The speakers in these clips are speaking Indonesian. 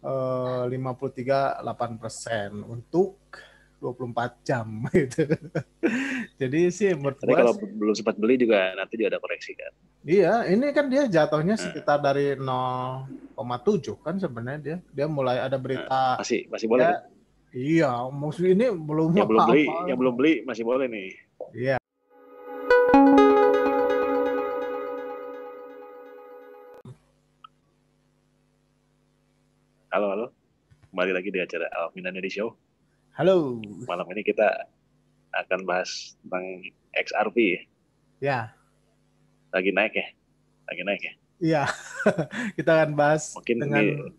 53,8% untuk 24 jam gitu. Jadi sih menurut Tapi gua kalau belum sempat beli juga nanti juga ada koreksi kan. iya, ini kan dia jatuhnya Nah, sekitar dari 0,7 kan sebenarnya dia mulai ada nah, berita masih boleh kan? ya. Iya, musuh ini belum apa-apa. Yang belum beli masih boleh nih. Iya. Halo, halo. Kembali lagi di acara Alvin Anedi Show. Halo. Malam ini kita akan bahas tentang XRP. Ya, Lagi naik ya? Lagi naik ya? iya. Kita akan bahas Mungkin dengan ini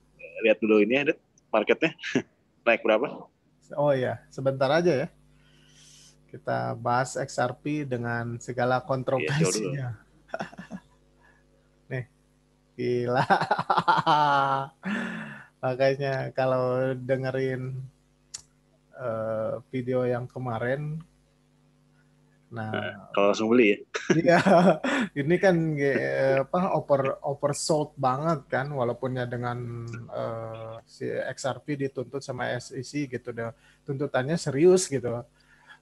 lihat dulu ini ada marketnya naik berapa? oh ya, sebentar aja ya. Kita bahas XRP dengan segala Iya, show dulu. kontroversinya. Nih, gila. Makanya kalau dengerin video yang kemarin, nah Kalau langsung beli ya? iya, ini kan apa oversold banget kan, walaupun ya dengan si XRP dituntut sama SEC gitu, tuntutannya serius gitu.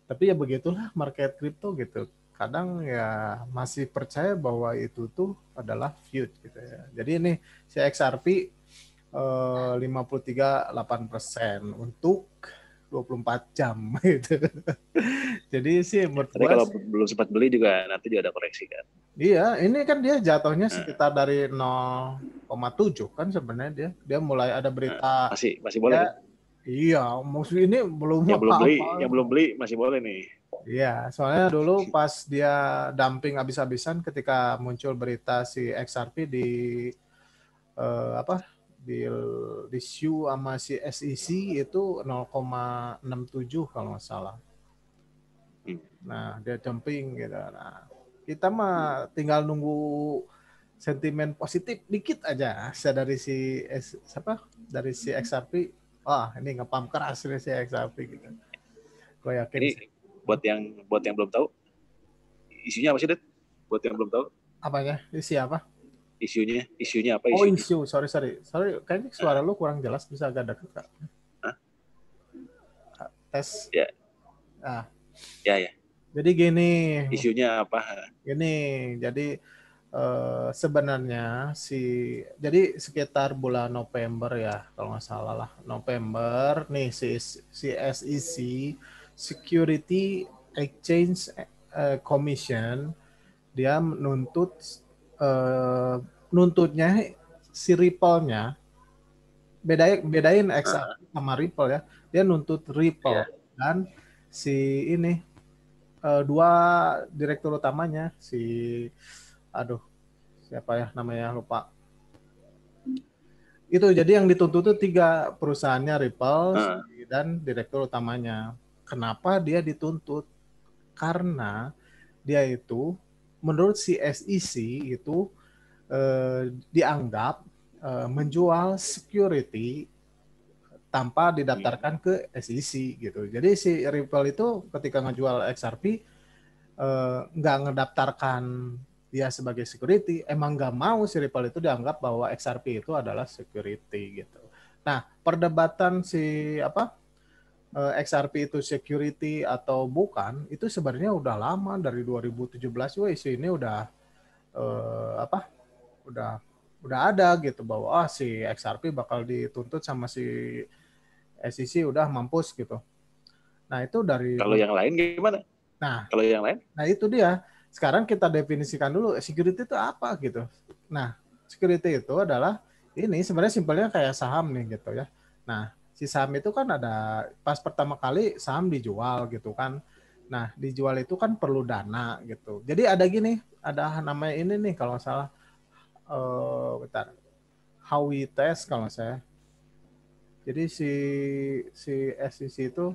Tapi ya begitulah market crypto gitu. Kadang ya masih percaya bahwa itu tuh adalah feud gitu ya. Jadi ini si XRP 53,8% untuk 24 jam gitu. Jadi sih menurut Tapi gua kalau belum sempat beli juga nanti juga ada koreksi kan. iya, ini kan dia jatuhnya Nah, sekitar dari 0,7 kan sebenarnya dia mulai ada nah, berita masih boleh kan? ya. Iya, musuh ini belum Yang apa-apa. belum beli masih boleh nih. Iya, soalnya dulu pas dia dumping habis-habisan ketika muncul berita si XRP apa di shoe sama si SEC itu 0,67 kalau nggak salah. Hmm. Nah, dia dumping gitu. Nah, kita mah tinggal nunggu sentimen positif dikit aja dari dari si XRP. Wah, ini ngepam keras nih si XRP gitu. Gue yakin Ini sih. buat yang belum tahu, isunya apa sih, Det? Buat yang belum tahu, Apanya? Ini siapa? isunya apa Oh, isunya? isu. Sorry, kayaknya suara Nah, lu kurang jelas. Bisa agak dekat, Kak. hah? Tes. Ya, Ah, ya. jadi gini, Isunya apa? gini. Jadi sebenarnya jadi sekitar bulan November ya, kalau nggak salah lah. November nih si SEC Security Exchange Commission dia eh, nuntutnya si Ripple-nya bedain XRP Ah, sama Ripple ya. Dia nuntut Ripple ya. dan si ini dua direktur utamanya si aduh siapa ya namanya lupa. Itu jadi yang dituntut itu tiga perusahaannya Ripple Ah, dan direktur utamanya. Kenapa dia dituntut? Karena dia itu menurut si SEC itu dianggap menjual security tanpa hmm. didaftarkan ke SEC gitu. Jadi si Ripple itu ketika ngejual XRP nggak ngedaftarkan dia sebagai security, emang nggak mau si Ripple itu dianggap bahwa XRP itu adalah security gitu. Nah, perdebatan si XRP itu security atau bukan itu sebenarnya udah lama dari 2017. Wah, isu ini udah apa? Udah ada gitu bahwa si XRP bakal dituntut sama si SEC udah mampus gitu. Nah, itu dari Kalau yang lain gimana? nah, Kalau yang lain? itu dia. Sekarang kita definisikan dulu security itu apa gitu. Nah, security itu adalah ini sebenarnya simpelnya kayak saham nih gitu ya. Nah, si saham itu kan ada pas pertama kali saham dijual gitu kan. Nah, dijual itu kan perlu dana gitu. Jadi ada gini, ada namanya ini nih kalau nggak salah bentar. Howey test kalau saya. Jadi si SEC itu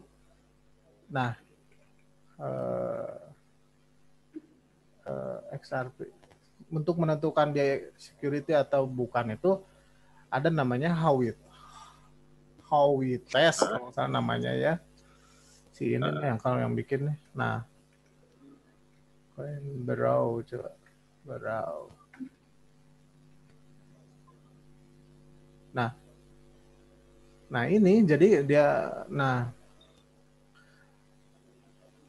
nah XRP untuk menentukan dia security atau bukan itu ada namanya Howey test Ah, kalau salah namanya ya. Si ini nih ah. yang kalau yang bikin nih. Nah, Brow coba Brow. Nah, Nah ini jadi dia, nah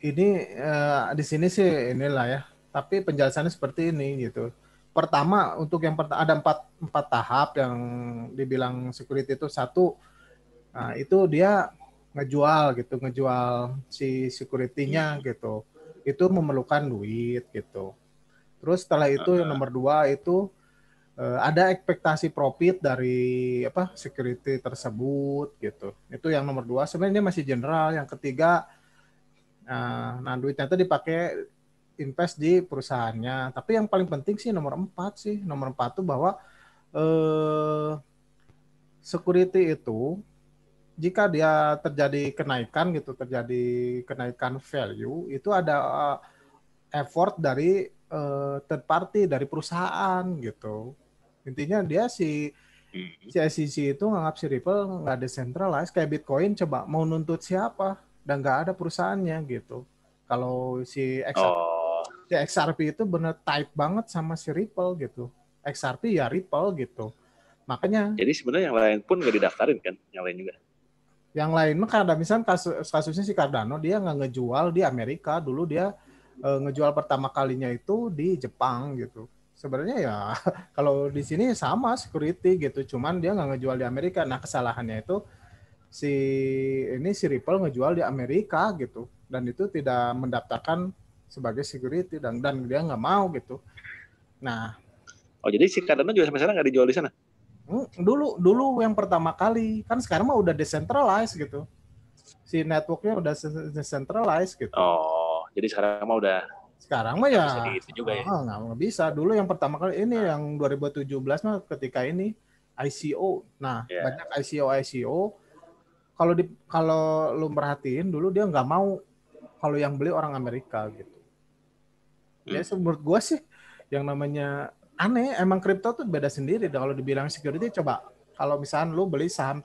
ini di sini sih inilah ya. Tapi penjelasannya seperti ini gitu. Pertama untuk yang ada empat tahap yang dibilang security itu. Satu, nah itu dia ngejual si security-nya gitu. Itu memerlukan duit gitu. Terus setelah itu yang nomor dua itu ada ekspektasi profit dari apa security tersebut gitu. Itu yang nomor dua. Sebenarnya masih general. Yang ketiga, nah duitnya itu dipakai invest di perusahaannya. Tapi yang paling penting sih nomor empat sih. Nomor empat tuh bahwa eh, security itu jika dia terjadi kenaikan gitu, terjadi kenaikan value, itu ada effort dari third party dari perusahaan gitu. Intinya dia si SEC itu nganggap si Ripple nggak decentralized kayak Bitcoin, coba mau nuntut siapa dan nggak ada perusahaannya gitu. Kalau Oh, si XRP itu bener tight banget sama si Ripple gitu. XRP ya Ripple gitu. Makanya jadi sebenarnya yang lain pun nggak didaftarin kan, yang lain juga. yang lain mah ada misalnya kasusnya si Cardano, dia nggak ngejual di Amerika, dulu dia ngejual pertama kalinya itu di Jepang gitu. Sebenarnya ya kalau di sini sama security gitu, cuman dia nggak ngejual di Amerika. Nah kesalahannya itu si si Ripple ngejual di Amerika gitu, dan itu tidak mendaftarkan sebagai security dan dia nggak mau gitu. Nah Oh, jadi si Cardano juga sampai sekarang nggak dijual di sana? dulu dulu yang pertama kali, kan sekarang mah udah decentralized gitu, si networknya udah decentralized gitu. Oh, jadi sekarang mah udah Sekarang mah nggak ya bisa di itu juga ya. nggak bisa. Dulu yang pertama kali ini Nah, yang 2017 mah ketika ini ICO. Nah, ya. banyak ICO. Kalau lu merhatiin dulu dia nggak mau kalau yang beli orang Amerika gitu. Ya menurut gue sih yang namanya aneh, emang kripto tuh beda sendiri. Kalau dibilang security, coba kalau misalnya lu beli saham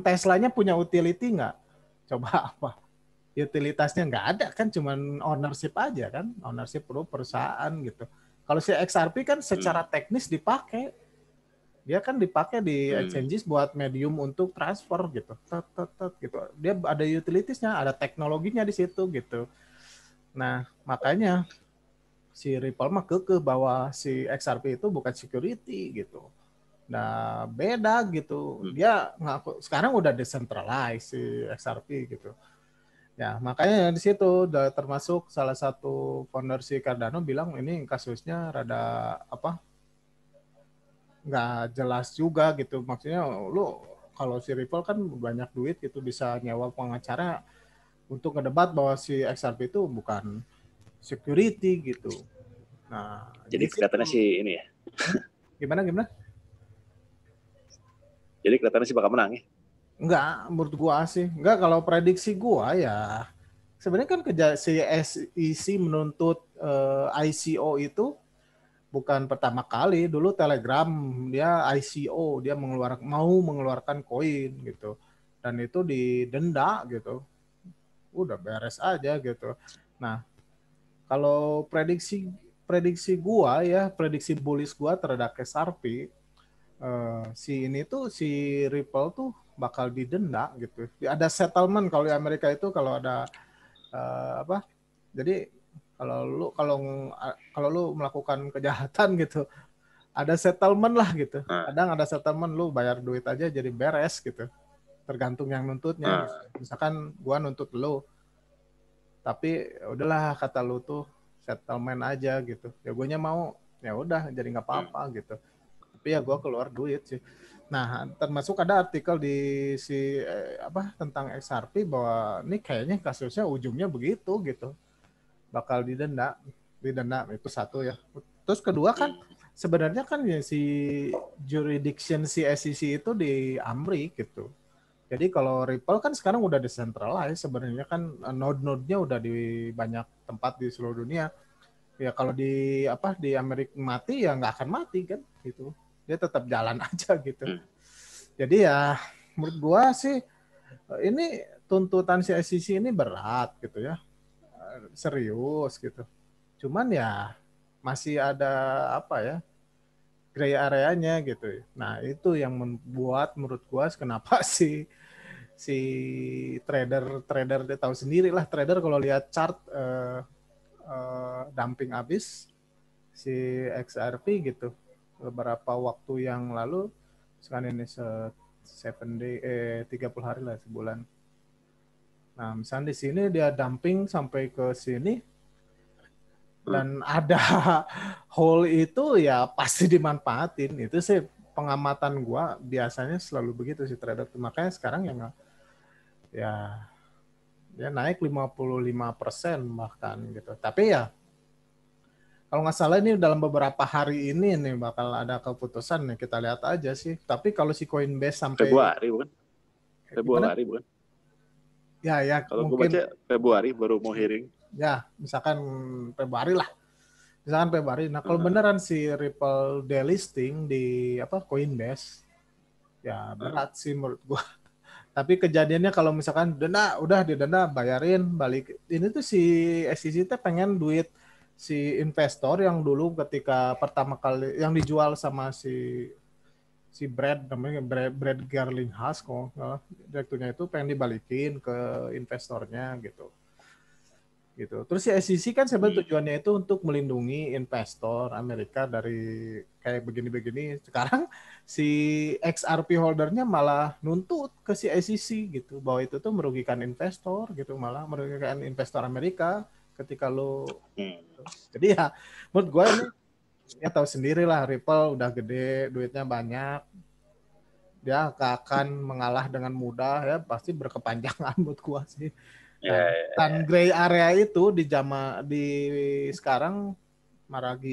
Teslanya punya utility nggak? Coba apa? Utilitasnya nggak ada kan, cuman ownership aja kan, ownership perusahaan gitu. Kalau si XRP kan secara teknis dipakai, dia kan dipakai di exchanges buat medium untuk transfer gitu, gitu. Dia ada utilitiesnya, ada teknologinya di situ gitu. Nah makanya si Ripple mah kekeh bahwa si XRP itu bukan security gitu. Nah beda gitu, dia ngaku sekarang udah decentralized si XRP gitu. Ya, makanya di situ termasuk salah satu founder si Cardano bilang ini kasusnya rada apa? Nggak jelas juga gitu. Maksudnya lu kalau si Ripple kan banyak duit gitu bisa nyewa pengacara untuk ngedebat bahwa si XRP itu bukan security gitu. Nah, Jadi di kelihatannya situ sih ini ya. gimana gimana? Jadi kelihatannya sih bakal menang ya. Enggak, menurut gua sih. Enggak, kalau prediksi gua ya sebenarnya kan si SEC menuntut ICO itu bukan pertama kali. Dulu Telegram dia ICO, dia mau mengeluarkan koin gitu. Dan itu didenda gitu. Udah beres aja gitu. Nah, kalau prediksi gua ya, prediksi bullish gua terhadap XRP, si ini tuh si Ripple tuh bakal didenda gitu. Ada settlement kalau di Amerika itu, kalau ada apa? Jadi kalau lu melakukan kejahatan gitu, ada settlement lah gitu. Nah, Kadang ada settlement, lu bayar duit aja jadi beres gitu. Tergantung yang nuntutnya gitu. nah, Misalkan gua nuntut lu, tapi udahlah kata lu tuh settlement aja gitu. Ya guanya mau, ya udah jadi nggak apa-apa gitu. Tapi ya gua keluar duit sih. Nah, termasuk ada artikel di apa tentang XRP bahwa ini kayaknya kasusnya ujungnya begitu gitu. Bakal didenda itu satu ya. Terus kedua kan sebenarnya kan ya si jurisdiction si SEC itu di Amrik gitu. Jadi kalau Ripple kan sekarang udah decentralized, sebenarnya kan node-node-nya udah di banyak tempat di seluruh dunia. Ya kalau di apa di Amerika mati ya nggak akan mati kan gitu. Dia tetap jalan aja gitu. Jadi ya menurut gua sih ini tuntutan si SEC ini berat gitu ya. Serius gitu. Cuman ya masih ada apa ya? gray areanya gitu. Nah, itu yang membuat menurut gua kenapa si trader dia tahu sendiri lah, trader kalau lihat chart dumping habis si XRP gitu beberapa waktu yang lalu, sekarang ini 30 hari lah, sebulan. Nah, misalnya di sini dia dumping sampai ke sini dan ada hole itu, ya pasti dimanfaatin. Itu sih pengamatan gua biasanya selalu begitu sih terhadap. Makanya sekarang ya dia naik 55% bahkan gitu. Tapi ya kalau nggak salah ini dalam beberapa hari ini nih bakal ada keputusan nih, kita lihat aja sih. Tapi kalau si Coinbase sampai Februari bukan? gimana? Februari bukan? Ya Kalau gue mungkin baca Februari baru mau hearing. ya misalkan Februari lah. Misalkan Februari. Nah, kalau beneran si Ripple delisting di Coinbase, ya berat sih menurut gua. Tapi kejadiannya kalau misalkan denda, udah didenda, bayarin, balik. Ini tuh si SEC teh pengen duit si investor yang dulu ketika pertama kali yang dijual sama si Brad, namanya Brad Garlinghouse kok, direkturnya itu pengen dibalikin ke investornya gitu. Terus si SEC kan sebenarnya tujuannya itu untuk melindungi investor Amerika dari kayak begini-begini. Sekarang si XRP holdernya malah nuntut ke si SEC gitu, bahwa itu tuh merugikan investor gitu, malah merugikan investor Amerika ketika lo. Jadi ya menurut gue ini ya tahu sendiri lah, Ripple udah gede, duitnya banyak, dia akan mengalah dengan mudah ya, pasti berkepanjangan menurut gue sih. Dan gray area itu di sekarang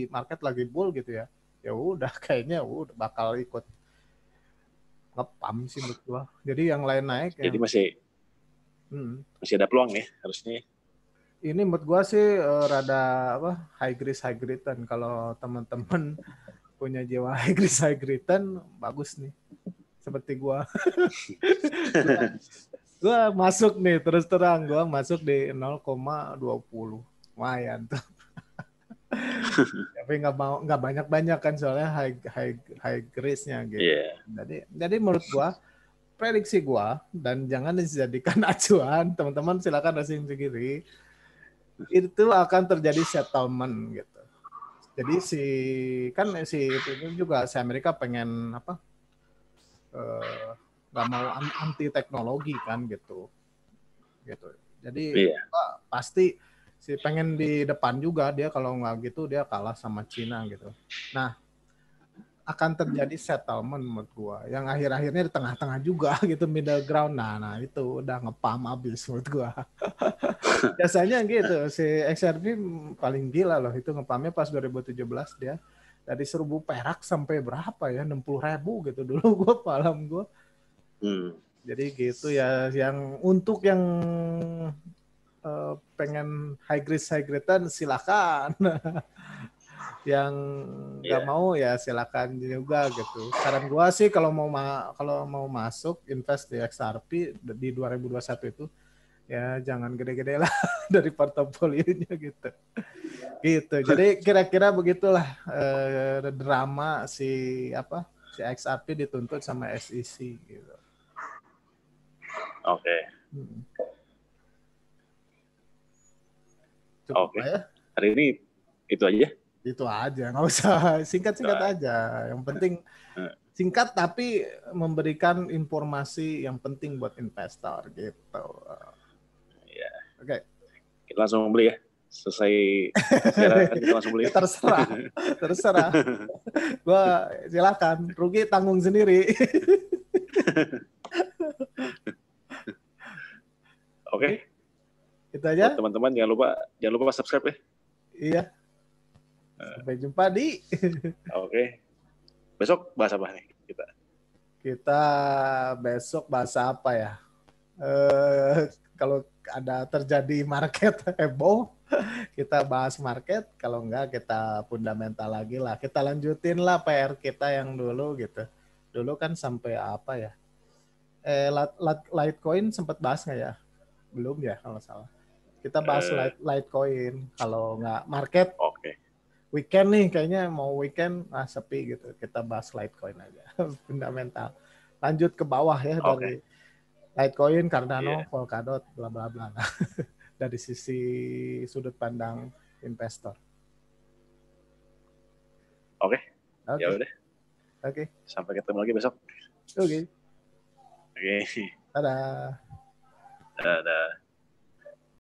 market lagi bull gitu ya. Ya udah kayaknya udah bakal ikut ngepam sih menurut gua. Jadi yang lain naik ya. Jadi masih ada peluang ya harusnya. Ini menurut gua sih rada high risk return. Kalau teman-teman punya jiwa high risk return, bagus nih. Seperti gua. Gua masuk nih, terus terang gua masuk di 0,20. Lumayan tuh. Tapi nggak banyak kan, soalnya high risk-nya gitu. Jadi menurut gua, prediksi gua, dan jangan dijadikan acuan, teman-teman silakan racing sendiri, itu akan terjadi settlement gitu. Jadi itu juga si Amerika pengen nggak mau anti teknologi kan gitu. Jadi pasti pengen di depan juga dia, kalau nggak gitu dia kalah sama Cina gitu. Nah, akan terjadi settlement menurut gua yang akhir-akhirnya di tengah-tengah juga gitu, middle ground. Nah itu udah ngepam abis menurut gua. Biasanya gitu si XRP paling gila loh itu ngepamnya pas 2017, dia dari 1.000 perak sampai berapa ya, 60.000 gitu dulu gua paham gua. Jadi gitu ya, yang untuk yang pengen high return silakan. Yang nggak mau ya silakan juga gitu. Saran gua sih kalau mau masuk invest di XRP di 2021 itu ya jangan gede-gede lah dari portofolionya gitu. Jadi kira-kira begitulah drama si XRP dituntut sama SEC gitu. Oke. Cukup ya. Hari ini itu aja. Itu aja, nggak usah singkat-singkat aja. Yang penting singkat tapi memberikan informasi yang penting buat investor gitu. Ya. Oke. Kita langsung beli ya. Selesai siaran kita langsung beli. Terserah. Gua silakan, rugi tanggung sendiri. Oke. Itu aja. Buat teman-teman jangan lupa subscribe ya. Iya. Sampai jumpa di. Oke. Besok bahas apa nih kita? Kita besok bahas apa ya? Kalau ada terjadi market heboh, kita bahas market. Kalau enggak kita fundamental lagi lah. Kita lanjutin lah PR kita yang dulu gitu. Dulu kan sampai apa ya? Litecoin sempat bahas nggak ya? Belum ya kalau salah. Kita bahas Litecoin. Kalau nggak market. Oke. weekend nih, kayaknya mau weekend sepi gitu. Kita bahas Litecoin aja, fundamental. Lanjut ke bawah ya dari Litecoin, Cardano, Polkadot, bla bla bla. Dari sisi sudut pandang investor. Oke. Ya udah. Oke. Sampai ketemu lagi besok. Oke. Oke. Dadah. Dadah.